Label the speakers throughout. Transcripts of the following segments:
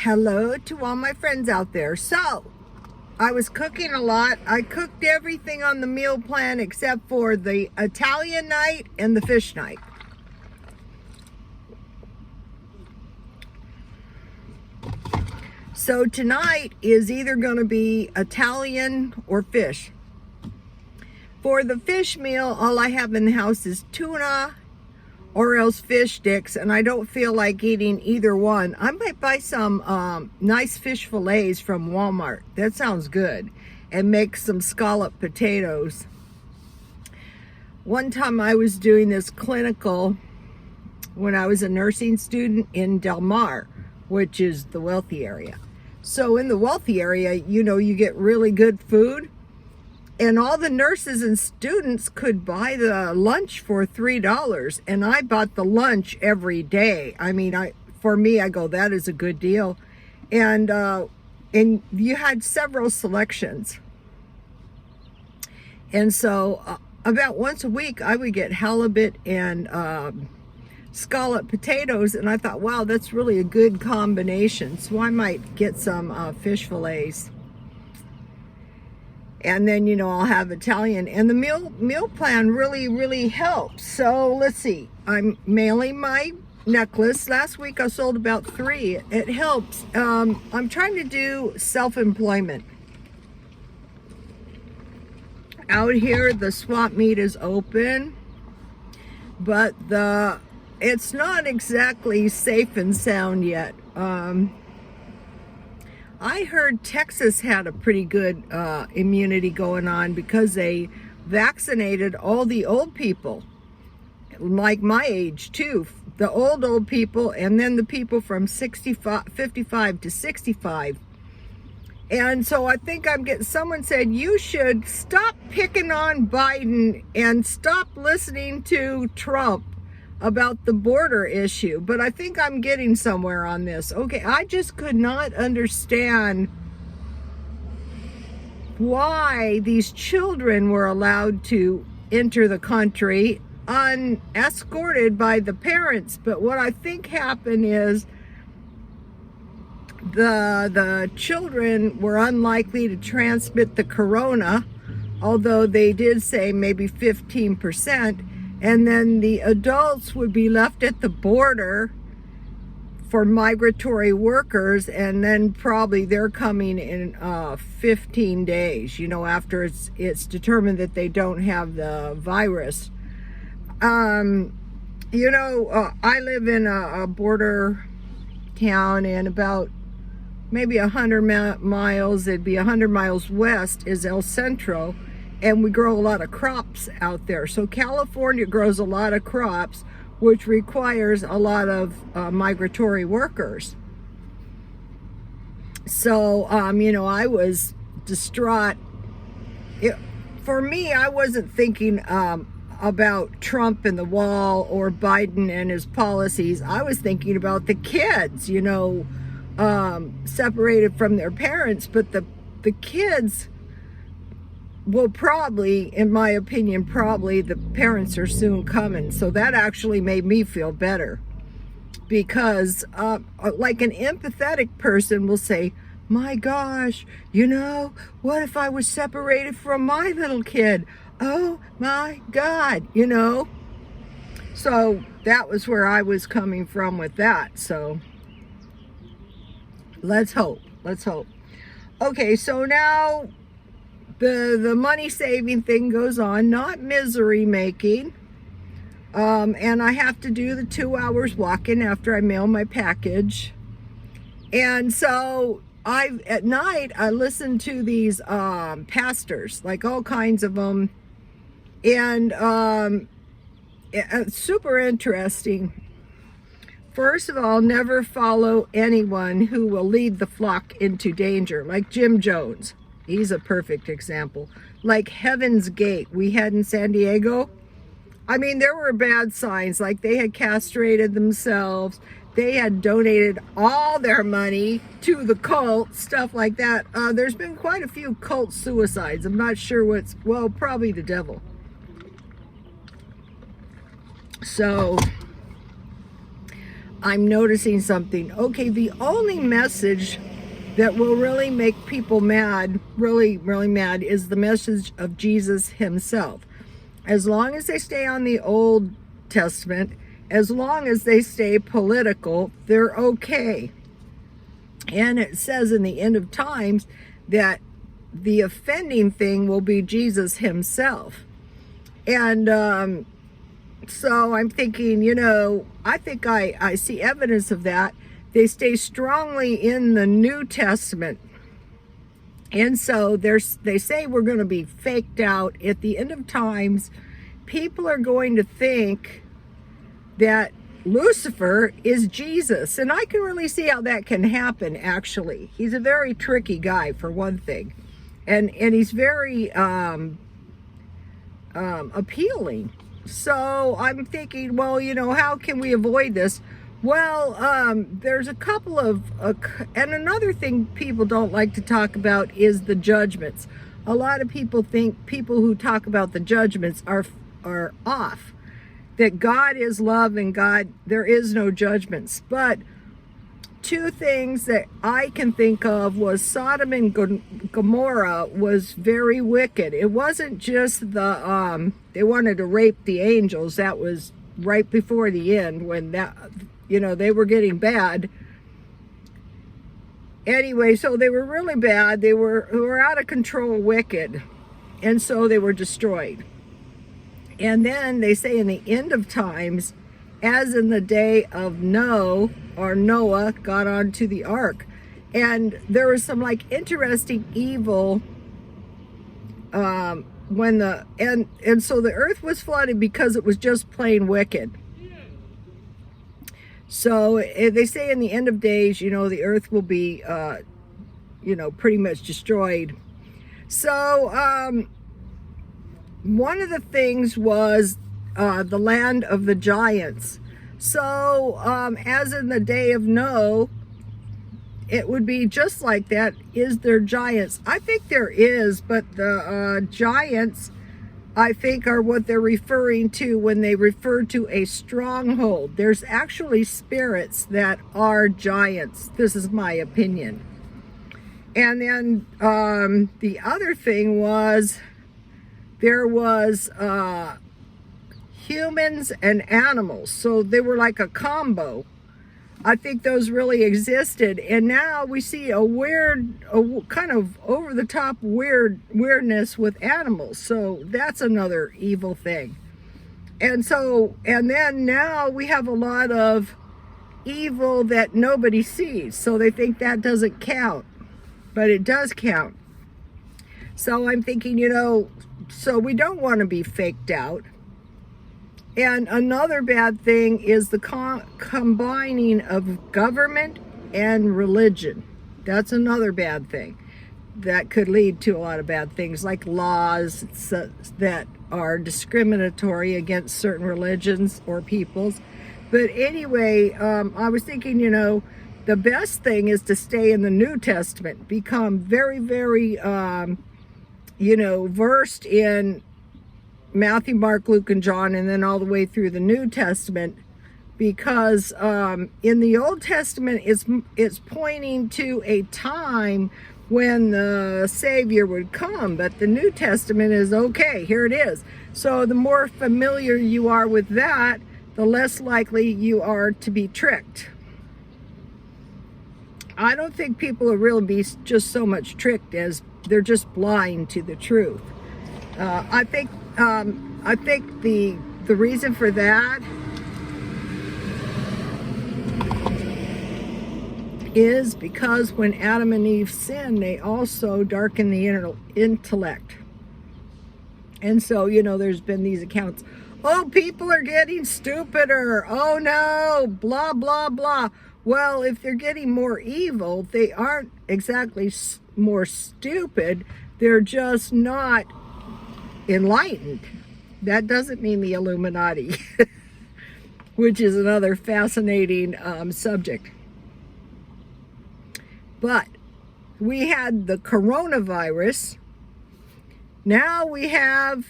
Speaker 1: Hello to all my friends out there. So, I was cooking a lot. I cooked everything on the meal plan except for the Italian night and the fish night. So tonight is either going to be Italian or fish. For the fish meal, all I have in the house is tuna or else fish sticks, and I don't feel like eating either one. I might buy some nice fish fillets from Walmart. That sounds good. And make some scallop potatoes. One time I was doing this clinical when I was a nursing student in Del Mar, which is the wealthy area. So in the wealthy area, you get really good food. And all the nurses and students could buy the lunch for $3. And I bought the lunch every day. I mean, for me, I go, that is a good deal. And you had several selections. And so about once a week, I would get halibut and scallop potatoes. And I thought, wow, that's really a good combination. So I might get some fish fillets. And then, I'll have Italian. And the meal plan really helps. So let's see. I'm mailing my necklace. Last week I sold about 3. It helps. I'm trying to do self-employment. Out here, the swap meet is open. But it's not exactly safe and sound yet. I heard Texas had a pretty good immunity going on because they vaccinated all the old people, like my age too, the old people, and then the people from 55 to 65. And so I think someone said, you should stop picking on Biden and stop listening to Trump about the border issue. But I think I'm getting somewhere on this. Okay, I just could not understand why these children were allowed to enter the country unescorted by the parents. But what I think happened is the children were unlikely to transmit the corona, although they did say maybe 15%. And then the adults would be left at the border for migratory workers, and then probably they're coming in 15 days, after it's determined that they don't have the virus. I live in a border town, and about maybe 100 miles, it'd be 100 miles west is El Centro. And we grow a lot of crops out there. So California grows a lot of crops, which requires a lot of migratory workers. So, I was distraught. For me, I wasn't thinking about Trump and the wall or Biden and his policies. I was thinking about the kids, separated from their parents. But the kids will probably, in my opinion, the parents are soon coming. So that actually made me feel better. Because like an empathetic person will say, my gosh, what if I was separated from my little kid? Oh my God, So that was where I was coming from with that. So let's hope. Okay, so now the money saving thing goes on, not misery making. And I have to do the 2 hours walking after I mail my package. And so at night I listen to these pastors, like all kinds of them. And it's super interesting. First of all, never follow anyone who will lead the flock into danger, like Jim Jones. He's a perfect example. Like Heaven's Gate we had in San Diego. I mean, there were bad signs, like they had castrated themselves. They had donated all their money to the cult, stuff like that. There's been quite a few cult suicides. I'm not sure probably the devil. So I'm noticing something. Okay, the only message that will really make people mad, really, really mad, is the message of Jesus himself. As long as they stay on the Old Testament, as long as they stay political, they're okay. And it says in the end of times that the offending thing will be Jesus himself. And so I'm thinking, I think I see evidence of that. They stay strongly in the New Testament. And so they say we're going to be faked out. At the end of times, people are going to think that Lucifer is Jesus. And I can really see how that can happen, actually. He's a very tricky guy, for one thing. And he's very appealing. So I'm thinking, well, how can we avoid this? Well, there's a couple of, and another thing people don't like to talk about is the judgments. A lot of people think people who talk about the judgments are off. That God is love and there is no judgments. But two things that I can think of was Sodom and Gomorrah was very wicked. It wasn't just they wanted to rape the angels. That was right before the end when they were getting bad. Anyway, so they were really bad. They were out of control, wicked. And so they were destroyed. And then they say in the end of times, as in the day of Noah got onto the ark. And there was some interesting evil and so the earth was flooded because it was just plain wicked. So they say in the end of days, the earth will be pretty much destroyed. So one of the things was the land of the giants. So as in the day of Noah, it would be just like that. Is there giants? I think there is, but the giants, I think, are what they're referring to when they refer to a stronghold. There's actually spirits that are giants. This is my opinion. And then the other thing was there was humans and animals. So they were like a combo. I think those really existed. And now we see a kind of over-the-top weirdness with animals. So that's another evil thing. And then now we have a lot of evil that nobody sees. So they think that doesn't count. But it does count. So I'm thinking, so we don't want to be faked out. And another bad thing is the combining of government and religion. That's another bad thing that could lead to a lot of bad things, like laws that are discriminatory against certain religions or peoples. But anyway, I was thinking, the best thing is to stay in the New Testament, become very, very, versed in Matthew, Mark, Luke, and John, and then all the way through the New Testament, because in the Old Testament, it's pointing to a time when the Savior would come, but the New Testament is, okay, here it is. So the more familiar you are with that, the less likely you are to be tricked. I don't think people will really be just so much tricked as they're just blind to the truth. I think the reason for that is because when Adam and Eve sinned, they also darkened the intellect. And so, there's been these accounts. Oh, people are getting stupider. Oh no, blah, blah, blah. Well, if they're getting more evil, they aren't exactly more stupid. They're just not enlightened. That doesn't mean the Illuminati, which is another fascinating subject. But we had the coronavirus. Now we have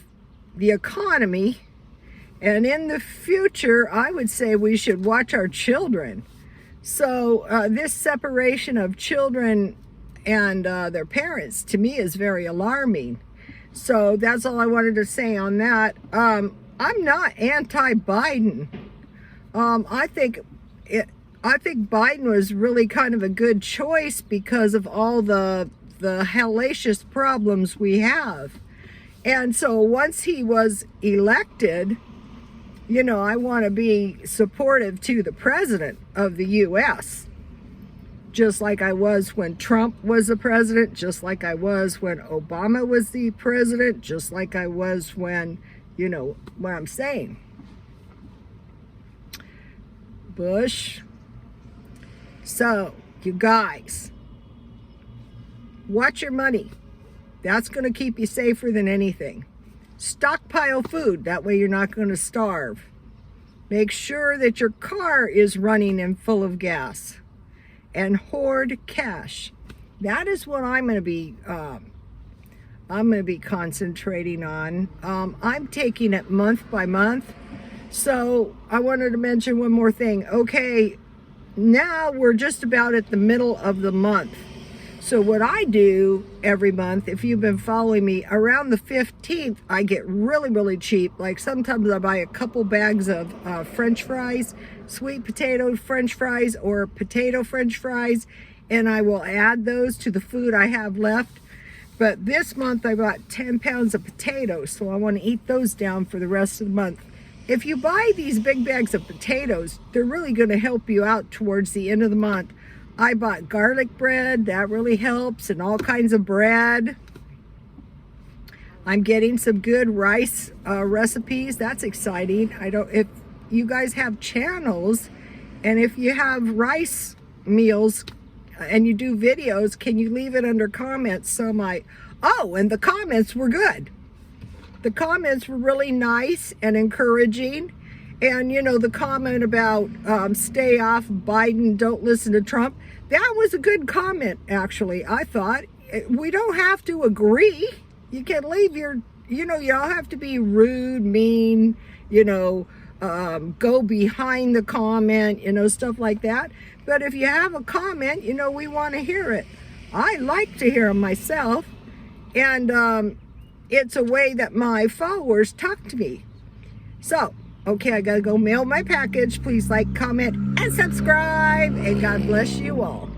Speaker 1: the economy. And in the future, I would say we should watch our children. So this separation of children and their parents, to me, is very alarming. So that's all I wanted to say on that. I'm not anti-Biden. I think Biden was really kind of a good choice because of all the hellacious problems we have. And so once he was elected, you know, I want to be supportive to the president of the U.S., just like I was when Trump was the president, just like I was when Obama was the president, just like I was when, you know what I'm saying, Bush. So, you guys, watch your money. That's going to keep you safer than anything. Stockpile food. That way you're not going to starve. Make sure that your car is running and full of gas. And hoard cash. That is what I'm going to be concentrating on. I'm taking it month by month. So I wanted to mention one more thing. Okay, now we're just about at the middle of the month. So what I do every month, if you've been following me, around the 15th, I get really, really cheap. Like sometimes I buy a couple bags of French fries, sweet potato French fries or potato French fries, and I will add those to the food I have left. But this month I bought 10 pounds of potatoes, so I want to eat those down for the rest of the month. If you buy these big bags of potatoes, they're really going to help you out towards the end of the month. I bought garlic bread, that really helps, and all kinds of bread. I'm getting some good rice recipes. That's exciting. If you guys have channels, and if you have rice meals and you do videos, can you leave it under comments? So and the comments were good. The comments were really nice and encouraging. And, you know, the comment about stay off Biden, don't listen to Trump, that was a good comment, actually, I thought. We don't have to agree. You can leave your, you know, you don't have to be rude, mean, you know, go behind the comment, you know, stuff like that. But if you have a comment, you know, we want to hear it. I like to hear them myself. And it's a way that my followers talk to me. So, okay, I gotta go mail my package. Please like, comment, and subscribe. And God bless you all.